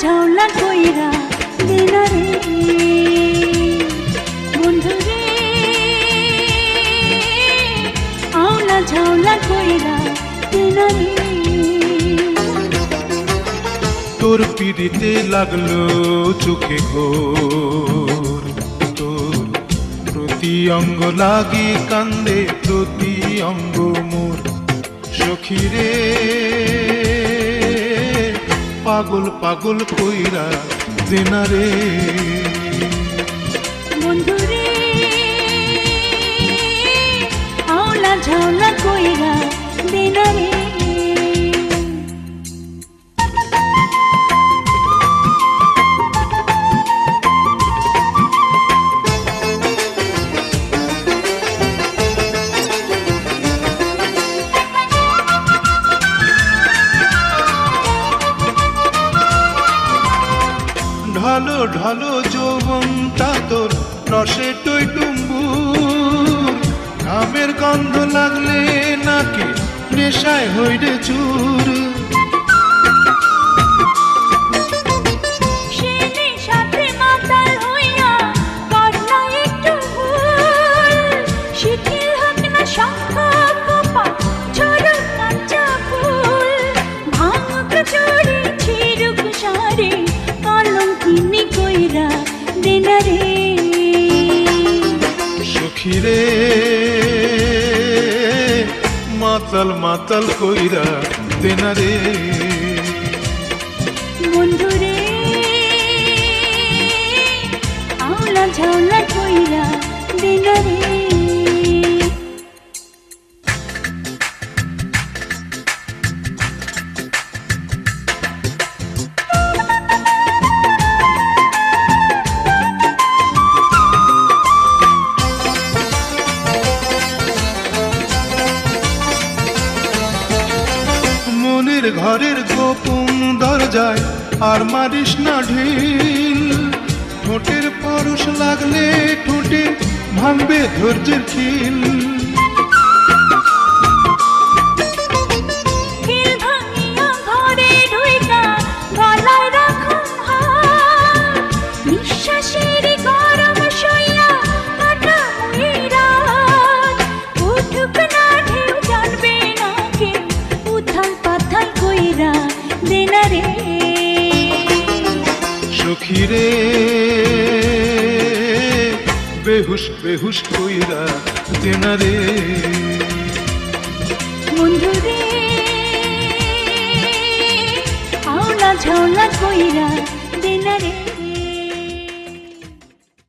ঝাউলা কইরা দেনা রে বন্ধু রে আওলা ঝাউলা কইরা দেনা রে তোর পিড়িতে লাগলো চোখে ঘোর তোর প্রতি অঙ্গ লাগি কান্দে প্রতি অঙ্গ মোর সখী রে পাগল পাগল কইরা দেনা রে বন্ধু রে আওলা ঝাউলা কইরা দেনা রে ঢালো ঢালো যৌবনটা তোর রসে টইটুম্বুর ঘামের গন্ধ লাগলে নাকি নেশায় হইরে চুর সখী রে মাতাল মাতাল কইরা দেনা রে বন্ধু রে আওলা ঝাউলা কইরা দেনা রে মনের ঘরের গোপন দরজায় আর মারিস না ঢিল ঠোঁটের পরশ লাগলে ঠোঁটে ভাঙবে ধৈর্যের খিল সখী রে বেহুশ বেহুশ কইরা দেনা রে বন্ধু রে আওলা ঝাউলা কইরা দেনা রে।